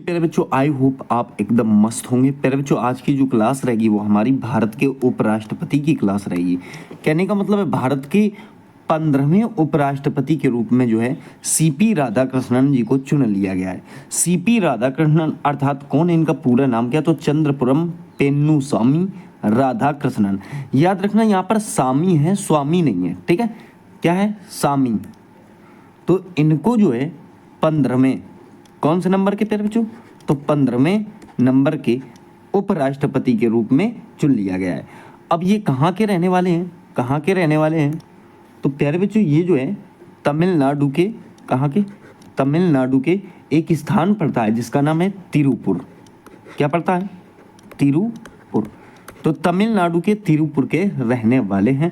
प्यारे बच्चों, I hope आप एकदम मस्त होंगे। प्यारे बच्चों, आज की जो क्लास रहेगी वो हमारी भारत के उपराष्ट्रपति की क्लास रहेगी। कहने का मतलब है भारत के 15वें उपराष्ट्रपति के रूप में जो है सीपी राधाकृष्णन जी को चुन लिया गया है। सीपी राधाकृष्णन अर्थात कौन है, इनका पूरा नाम क्या, तो चंद्रपुरम पेन्नुसामी राधाकृष्णन। याद रखना यहाँ पर सामी है, स्वामी नहीं है, ठीक है। क्या है, सामी। तो इनको जो है 15वें कौन से नंबर के प्यारे बच्चों, तो 15वें नंबर के उपराष्ट्रपति के रूप में चुन लिया गया है। अब ये कहाँ के रहने वाले हैं, कहाँ के रहने वाले हैं, तो प्यारे बच्चों ये जो है तमिलनाडु के, कहाँ के, तमिलनाडु के एक स्थान पड़ता है जिसका नाम है तिरुपुर। क्या पड़ता है, तिरुपुर। तो तमिलनाडु के तिरुपुर के रहने वाले हैं।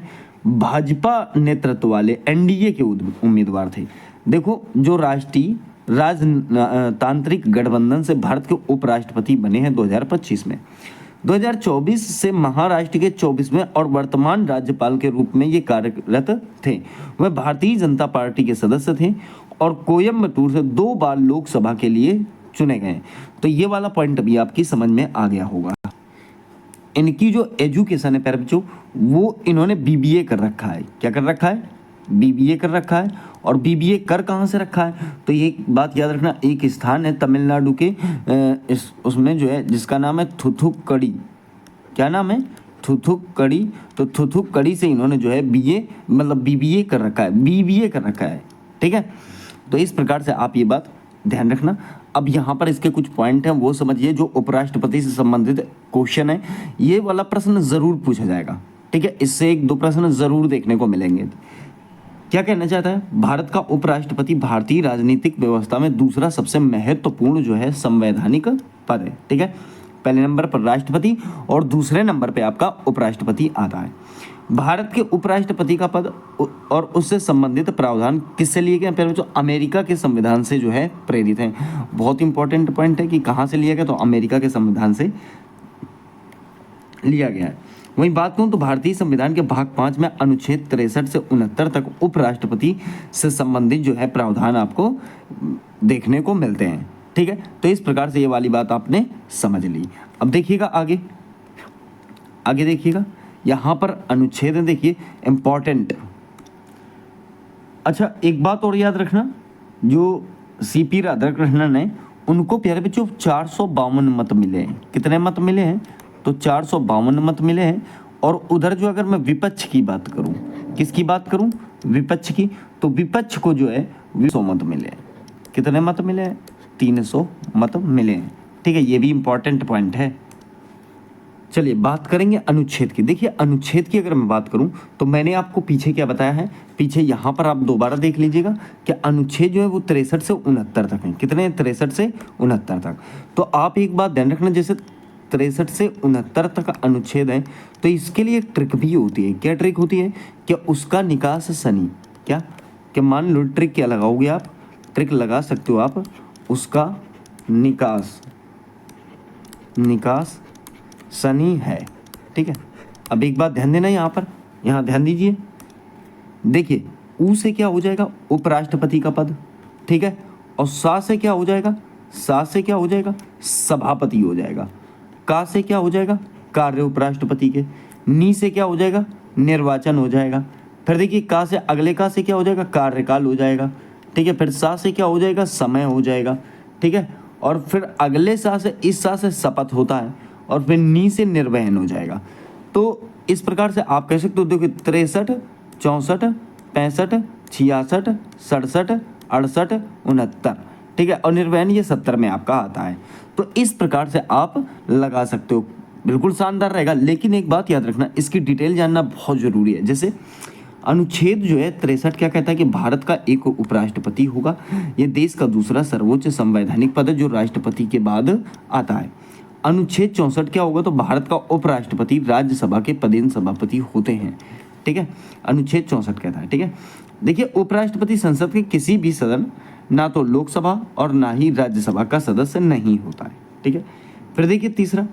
भाजपा नेतृत्व वाले एनडीए के उम्मीदवार थे। देखो, जो राष्ट्रीय राजतांत्रिक गठबंधन से भारत के उपराष्ट्रपति बने हैं 2025 में। 2024 से महाराष्ट्र के 24वें और वर्तमान राज्यपाल के रूप में ये कार्यरत थे। वह भारतीय जनता पार्टी के सदस्य थे और कोयम्बटूर से 2 बार लोकसभा के लिए चुने गए। तो ये वाला पॉइंट भी आपकी समझ में आ गया होगा। इनकी जो एजुकेशन है प्यारे बच्चों, वो इन्होंने बीबीए कर रखा है। क्या कर रखा है, बीबीए कर रखा है। और बीबीए कर कहाँ से रखा है, तो ये बात याद रखना, एक स्थान है तमिलनाडु के उसमें जो है जिसका नाम है थुथुक्कड़ी। क्या नाम है, थुथुक्कड़ी। तो थुथुक्कड़ी से इन्होंने जो है बीए मतलब बीबीए कर रखा है, बीबीए कर रखा है, ठीक है। तो इस प्रकार से आप ये बात ध्यान रखना। अब यहाँ पर इसके कुछ पॉइंट हैं वो समझिए, जो उपराष्ट्रपति से संबंधित क्वेश्चन है। ये वाला प्रश्न ज़रूर पूछा जाएगा, ठीक है। इससे 1-2 प्रश्न ज़रूर देखने को मिलेंगे। क्या कहना चाहता है, भारत का उपराष्ट्रपति भारतीय राजनीतिक व्यवस्था में दूसरा सबसे महत्वपूर्ण जो है संवैधानिक पद है, ठीक है। पहले नंबर पर राष्ट्रपति और दूसरे नंबर पे आपका उपराष्ट्रपति आता है। भारत के उपराष्ट्रपति का पद और उससे संबंधित प्रावधान किससे लिए गए, पहले जो अमेरिका के संविधान से जो है प्रेरित हैं। बहुत इंपॉर्टेंट पॉइंट है कि कहाँ से लिया गया, तो अमेरिका के संविधान से लिया गया है। वहीं बात करूं तो भारतीय संविधान के भाग 5 में अनुच्छेद 63 से 69 तक उपराष्ट्रपति से संबंधित जो है प्रावधान आपको देखने को मिलते हैं, ठीक है। तो इस प्रकार से ये वाली बात आपने समझ ली। अब देखिएगा आगे, आगे देखिएगा, यहाँ पर अनुच्छेद देखिए इंपॉर्टेंट। अच्छा, एक बात और याद रखना, जो सीपी राधाकृष्णन है उनको प्यारे बच्चों 452 मत मिले हैं। कितने मत मिले हैं, तो 452 मत मिले हैं। और उधर जो अगर मैं विपक्ष की बात करूं, किसकी बात करूं, विपक्ष की, तो विपक्ष को जो है 200 मत मिले हैं। कितने मत मिले हैं, 300 मत मिले हैं, ठीक है। ये भी इंपॉर्टेंट पॉइंट है। चलिए बात करेंगे अनुच्छेद की। देखिए अनुच्छेद की अगर मैं बात करूं तो मैंने आपको पीछे क्या बताया है, पीछे यहाँ पर आप दोबारा देख लीजिएगा कि अनुच्छेद जो है वो 63 से 69 तक है। कितने, 63 से 69 तक। तो आप एक बात ध्यान रखना, जैसे 63 से 69 तक अनुच्छेद है तो इसके लिए एक ट्रिक भी होती है। क्या ट्रिक होती है, कि उसका निकास शनि, क्या मान लो ट्रिक क्या लगाओगे आप, ट्रिक लगा सकते हो आप, उसका निकास शनि है, ठीक है। अब एक बात ध्यान देना, यहाँ पर, यहाँ ध्यान दीजिए, देखिए ऊ से क्या हो जाएगा, उपराष्ट्रपति का पद, ठीक है। और सा से क्या हो जाएगा, सा से क्या हो जाएगा, सभापति हो जाएगा। का से क्या हो जाएगा, कार्य उपराष्ट्रपति के। नी से क्या हो जाएगा, निर्वाचन हो जाएगा। फिर देखिए का से अगले का से क्या हो जाएगा, कार्यकाल हो जाएगा, ठीक है। फिर सा से क्या हो जाएगा, समय हो जाएगा, ठीक है। और फिर अगले सा से, इस सा से शपथ होता है, और फिर नी से निर्वहन हो जाएगा। तो इस प्रकार से आप कह सकते हो, देखिए 63, 64, 65, 66, 67, 68, 69, ठीक है। और निर्वहन ये 70 में आपका आता है। तो इस प्रकार से आप लगा सकते हो, बिल्कुल शानदार रहेगा। लेकिन एक बात याद रखना, इसकी डिटेल जानना बहुत ज़रूरी है। जैसे अनुच्छेद जो है 63 क्या कहता है कि भारत का एक उपराष्ट्रपति होगा। ये देश का दूसरा सर्वोच्च संवैधानिक पद है जो राष्ट्रपति के बाद आता है। अनुच्छेद 64 क्या होगा, तो भारत का उपराष्ट्रपति राज्यसभा के पदेन सभापति होते हैं, ठीक है। अनुच्छेद 64 कहता है, ठीक है। देखिए उपराष्ट्रपति संसद के किसी भी सदन, ना तो लोकसभा और ना ही राज्यसभा का सदस्य नहीं होता है, ठीक है। फिर देखिए तीसरा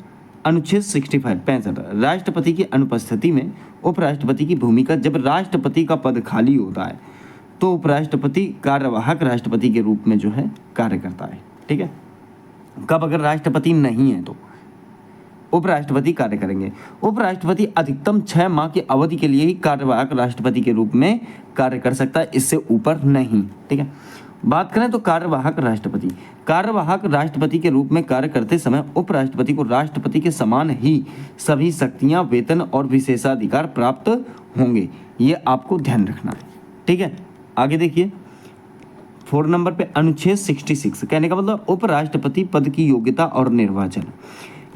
अनुच्छेद 65 राष्ट्रपति की अनुपस्थिति में उपराष्ट्रपति की भूमिका, जब राष्ट्रपति का पद खाली होता है तो उपराष्ट्रपति कार्यवाहक राष्ट्रपति के रूप में जो है कार्य करता है, ठीक है। कब? अगर राष्ट्रपति नहीं है तो उपराष्ट्रपति कार्य करेंगे। उपराष्ट्रपति अधिकतम 6 माह की अवधि के लिए ही कार्यवाहक राष्ट्रपति के रूप में कार्य कर सकता है, इससे ऊपर नहीं। ठीक है, बात करें तो कार्यवाहक राष्ट्रपति। कार्यवाहक राष्ट्रपति के रूप में कार्य करते समय उपराष्ट्रपति को राष्ट्रपति के समान ही सभी शक्तियां, वेतन और विशेषाधिकार प्राप्त होंगे, ये आपको ध्यान रखना है। ठीक है, आगे देखिए 4 नंबर पे अनुच्छेद 66, कहने का मतलब उपराष्ट्रपति पद की योग्यता और निर्वाचन।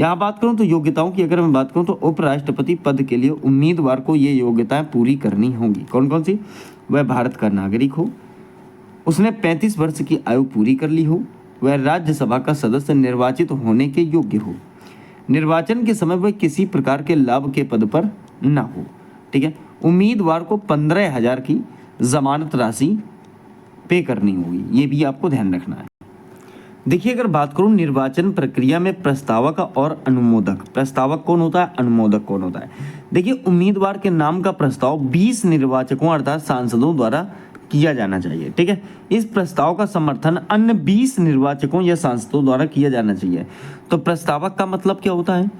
यहाँ बात करूँ तो योग्यताओं की अगर मैं बात करूँ तो उपराष्ट्रपति पद के लिए उम्मीदवार को ये योग्यताएं पूरी करनी होंगी। कौन कौन सी? वह भारत का नागरिक हो, उसने 35 वर्ष की आयु पूरी कर ली हो, वह राज्यसभा का सदस्य निर्वाचित होने के योग्य हो, निर्वाचन के समय वह किसी प्रकार के लाभ के पद पर न हो। ठीक है, उम्मीदवार को 15,000 की जमानत राशि पे करनी होगी, ये भी आपको ध्यान रखना है। देखिए, अगर बात करूं निर्वाचन प्रक्रिया में प्रस्तावक और अनुमोदक, प्रस्तावक कौन होता है, अनुमोदक कौन होता है? देखिए, उम्मीदवार के नाम का प्रस्ताव 20 निर्वाचकों अर्थात सांसदों द्वारा किया जाना चाहिए। ठीक है, इस प्रस्ताव का समर्थन अन्य 20 निर्वाचकों या सांसदों द्वारा किया जाना चाहिए। तो प्रस्तावक का मतलब क्या होता है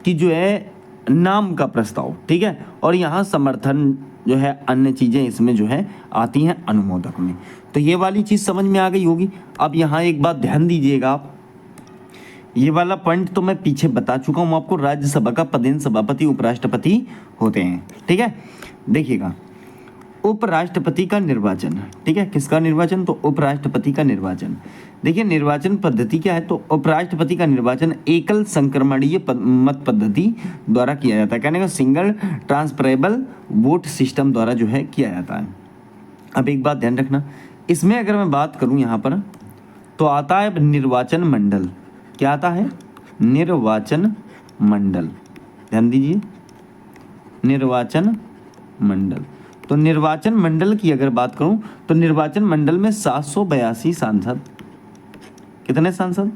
कि जो है नाम का प्रस्ताव, ठीक है, और यहाँ समर्थन जो है अन्य चीज़ें इसमें जो है आती हैं अनुमोदक में। तो ये वाली चीज़ समझ में आ गई होगी। अब यहाँ एक बात ध्यान दीजिएगा आप, ये वाला पॉइंट तो मैं पीछे बता चुका हूँ आपको, राज्यसभा का पदेन सभापति उपराष्ट्रपति होते हैं। ठीक है, देखिएगा उपराष्ट्रपति का निर्वाचन। ठीक है, किसका निर्वाचन? तो उपराष्ट्रपति का निर्वाचन। देखिए निर्वाचन पद्धति क्या है, तो उपराष्ट्रपति का निर्वाचन एकल संक्रमणीय मत पद्धति द्वारा किया जाता है, कहने का सिंगल ट्रांसफरेबल वोट सिस्टम द्वारा जो है किया जाता है। अब एक बात ध्यान रखना, इसमें अगर मैं बात करूं यहाँ पर तो आता है निर्वाचन मंडल। क्या आता है? निर्वाचन मंडल। ध्यान दीजिए, निर्वाचन मंडल। तो निर्वाचन मंडल की अगर बात करूं तो निर्वाचन मंडल में 782 सांसद, कितने सांसद?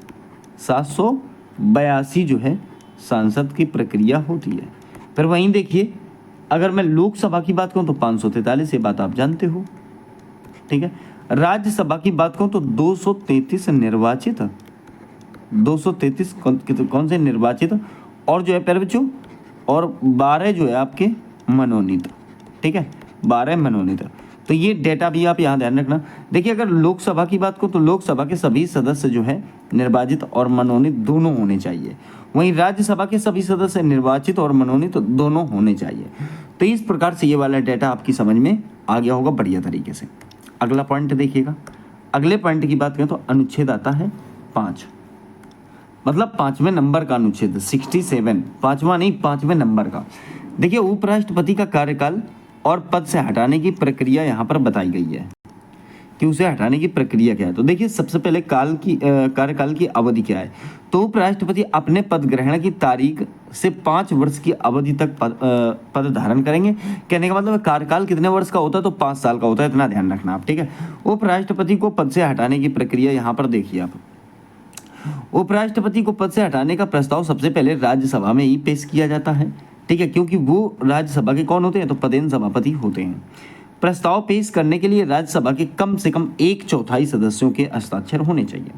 782 जो है सांसद की प्रक्रिया होती है। फिर वहीं देखिए अगर मैं लोकसभा की बात करूं तो 543, ये बात आप जानते हो। ठीक है, राज्यसभा की बात करूं तो 233 निर्वाचित, 233 कौन से निर्वाचित, और जो है प्यारे बच्चों और 12 जो है आपके मनोनीत। ठीक है, 12 मनोनीत। तो ये डेटा भी आप यहाँ ध्यान रखना। देखिए अगर लोकसभा की बात करूं तो लोकसभा के सभी सदस्य जो है निर्वाचित और मनोनीत दोनों होने चाहिए, वहीं राज्यसभा के सभी सदस्य निर्वाचित और मनोनीत दोनों होने चाहिए। तो इस प्रकार से ये वाला डेटा आपकी समझ में आ गया होगा बढ़िया तरीके से। अगला पॉइंट देखिएगा, अगले पॉइंट की बात करें तो अनुच्छेद आता है 5, मतलब 5वें नंबर का अनुच्छेद 67, 5वां नहीं 5वें नंबर का। देखिए उपराष्ट्रपति का कार्यकाल और पद से हटाने की प्रक्रिया यहाँ पर बताई गई है कि उसे हटाने की प्रक्रिया क्या है। तो देखिए सबसे पहले कार्यकाल की अवधि क्या है, तो उपराष्ट्रपति अपने पद ग्रहण की तारीख से 5 वर्ष की अवधि तक पद धारण करेंगे। कहने का मतलब कार्यकाल कितने वर्ष का होता है, तो 5 साल का होता है, इतना ध्यान रखना आप। ठीक है, उपराष्ट्रपति को पद से हटाने की प्रक्रिया यहाँ पर देखिए आप। उपराष्ट्रपति को पद से हटाने का प्रस्ताव सबसे पहले राज्यसभा में ही पेश किया जाता है। ठीक है, क्योंकि वो राज्यसभा के कौन होते हैं, तो पदेन सभापति होते हैं। प्रस्ताव पेश करने के लिए राज्यसभा के कम से कम 1/4 सदस्यों के हस्ताक्षर होने चाहिए।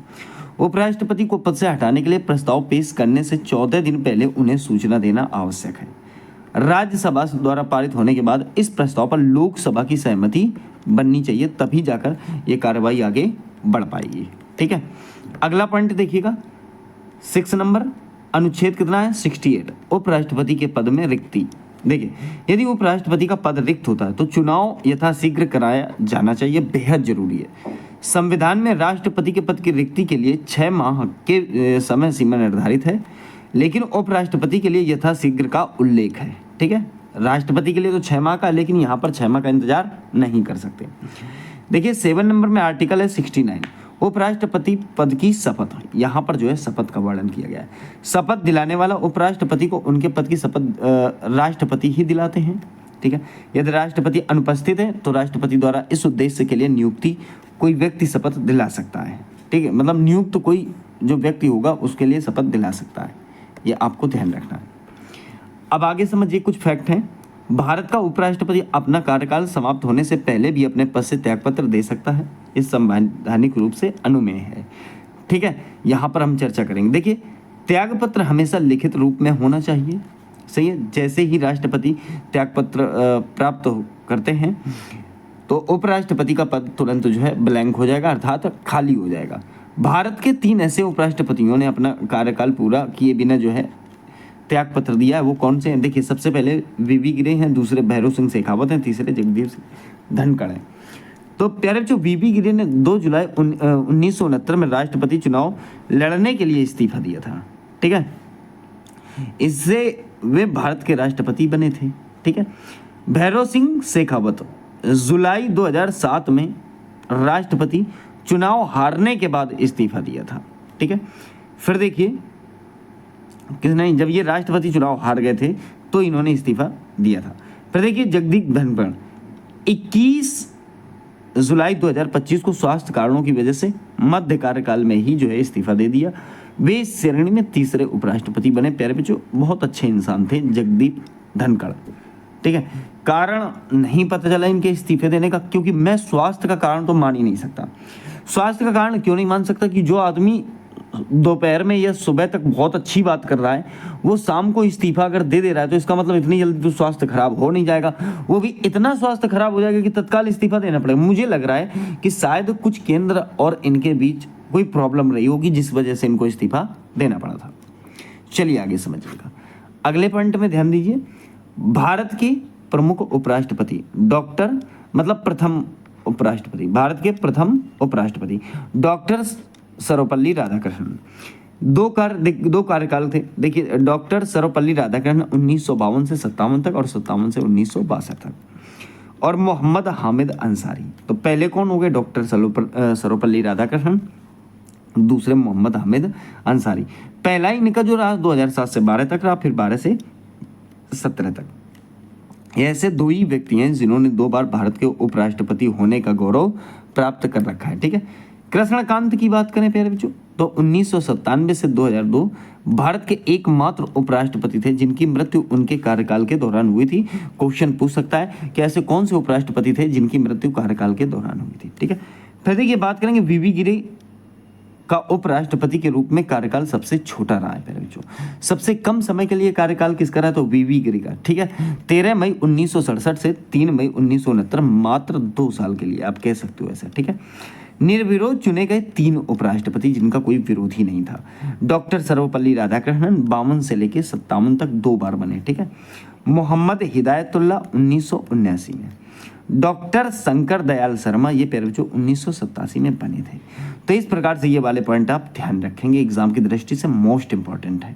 उपराष्ट्रपति को पद से हटाने के लिए प्रस्ताव पेश करने से 14 दिन पहले उन्हें सूचना देना आवश्यक है। राज्यसभा द्वारा पारित होने के बाद इस प्रस्ताव पर लोकसभा की सहमति बननी चाहिए, तभी जाकर ये कार्रवाई आगे बढ़ पाएगी। ठीक है, अगला पॉइंट देखिएगा 6 नंबर, अनुच्छेद कितना है 68, उपराष्ट्रपति के पद में रिक्ति। देखिए यदि उपराष्ट्रपति का पद रिक्त होता है तो चुनाव यथाशीघ्र कराया जाना चाहिए, बेहद जरूरी है। संविधान में राष्ट्रपति के पद की रिक्ति के लिए 6 माह के समय सीमा निर्धारित है, लेकिन उपराष्ट्रपति के लिए यथाशीघ्र का उल्लेख है। ठीक है, राष्ट्रपति के लिए तो 6 माह का, लेकिन यहाँ पर 6 माह का इंतजार नहीं कर सकते। देखिए 7 नंबर में आर्टिकल है 69, उपराष्ट्रपति पद की शपथ। यहाँ पर जो है शपथ का वर्णन किया गया है। शपथ दिलाने वाला उपराष्ट्रपति को उनके पद की शपथ राष्ट्रपति ही दिलाते हैं। ठीक है, यदि राष्ट्रपति अनुपस्थित है तो राष्ट्रपति द्वारा इस उद्देश्य के लिए नियुक्ति कोई व्यक्ति शपथ दिला सकता है। ठीक है, मतलब नियुक्त कोई जो व्यक्ति होगा उसके लिए शपथ दिला सकता है, ये आपको ध्यान रखना है। अब आगे समझिए कुछ फैक्ट हैं। भारत का उपराष्ट्रपति अपना कार्यकाल समाप्त होने से पहले भी अपने पद से त्यागपत्र दे सकता है, इस संवैधानिक रूप से अनुमेय है। ठीक है, यहाँ पर हम चर्चा करेंगे। देखिए, त्यागपत्र हमेशा लिखित रूप में होना चाहिए, सही है। जैसे ही राष्ट्रपति त्यागपत्र प्राप्त करते हैं तो उपराष्ट्रपति का पद तुरंत जो है ब्लैंक हो जाएगा, अर्थात खाली हो जाएगा। भारत के 3 ऐसे उपराष्ट्रपतियों ने अपना कार्यकाल पूरा किए बिना जो है त्यागपत्र दिया है, वो कौन से हैं? देखिए, सबसे पहले वीवी गिरे हैं, दूसरे भैरव सिंह शेखावत हैं, तीसरे जगदीप सिंह धनखड़ हैं। तो प्यारे बच्चों, वीवी गिरे ने 2 जुलाई 1969 में राष्ट्रपति चुनाव लड़ने के लिए इस्तीफा दिया था, ठीक है। इससे वे भारत के राष्ट्रपति बने थे, ठीक है। भैरव सिंह शेखावत जुलाई 2007 में राष्ट्रपति चुनाव हारने के बाद इस्तीफा दिया था, ठीक है। फिर देखिए किसने, जब ये राष्ट्रपति चुनाव हार गए थे तो इन्होंने इस्तीफा दिया था। फिर देखिए जगदीप धनखड़ 21 जुलाई 2025 को स्वास्थ्य कारणों की वजह से मध्य कार्यकाल में ही जो है इस्तीफा दे दिया। वे इस श्रेणी में तीसरे उपराष्ट्रपति बने। प्यारे बच्चों, बहुत अच्छे इंसान थे जगदीप धनखड़, ठीक है। कारण नहीं पता चला इनके इस्तीफे देने का, क्योंकि मैं स्वास्थ्य का कारण तो मान ही नहीं सकता। स्वास्थ्य का कारण क्यों नहीं मान सकता कि जो आदमी दोपहर में या सुबह तक बहुत अच्छी बात कर रहा है, वो शाम को इस्तीफा अगर दे रहा है तो इसका मतलब इतनी जल्दी तो स्वास्थ्य खराब हो नहीं जाएगा, वो भी इतना स्वास्थ्य खराब हो जाएगा कि तत्काल इस्तीफा देना पड़ेगा। मुझे लग रहा है कि शायद कुछ केंद्र और इनके बीच कोई प्रॉब्लम रही होगी जिस वजह से इनको इस्तीफा देना पड़ा था। चलिए आगे समझिएगा। अगले पॉइंट में ध्यान दीजिए, भारत के प्रमुख उपराष्ट्रपति डॉक्टर, मतलब प्रथम उपराष्ट्रपति, भारत के प्रथम उपराष्ट्रपति डॉक्टर सर्वपल्ली राधाकृष्णन। दो कार्यकाल थे। देखिए, डॉक्टर सर्वपल्ली राधाकृष्णन 1952 से 57 तक और 57 से 1962 तक, और मोहम्मद हामिद अंसारी। तो पहले कौन हो गए? डॉक्टर सर्वपल्ली राधाकृष्णन, दूसरे मोहम्मद हामिद अंसारी। पहला इनका जो रहा 2007 से 12 तक रहा, फिर 12 से 17 तक। ऐसे 2 ही व्यक्ति हैं जिन्होंने 2 बार भारत के उपराष्ट्रपति होने का गौरव प्राप्त कर रखा है, ठीक है। कृष्णकांत की बात करें प्यारे बच्चों, तो 1997 से 2002 भारत के एकमात्र उपराष्ट्रपति थे जिनकी मृत्यु उनके कार्यकाल के दौरान हुई थी। क्वेश्चन पूछ सकता है कि ऐसे कौन से उपराष्ट्रपति थे जिनकी मृत्यु कार्यकाल के दौरान हुई थी, ठीक है। फिर देखिए बात करेंगे वीवी गिरी का उपराष्ट्रपति के रूप में कार्यकाल सबसे छोटा रहा है प्यारे बच्चों। सबसे कम समय के लिए कार्यकाल किसका रहा? तो वीवी गिरी का, ठीक है। 13 मई 1967 से 3 मई 1969, मात्र 2 साल के लिए आप कह सकते हो ऐसा, ठीक है। निर्विरोध चुने गए 3 उपराष्ट्रपति जिनका कोई विरोधी नहीं था। डॉक्टर सर्वपल्ली राधाकृष्णन 52 से लेकर 57 तक 2 बार बने, ठीक है। मोहम्मद हिदायतुल्लाह 1979 में, डॉक्टर शंकर दयाल शर्मा ये प्यारे बच्चों 1987 में बने थे। तो इस प्रकार से ये वाले पॉइंट आप ध्यान रखेंगे, एग्जाम की दृष्टि से मोस्ट इंपॉर्टेंट है।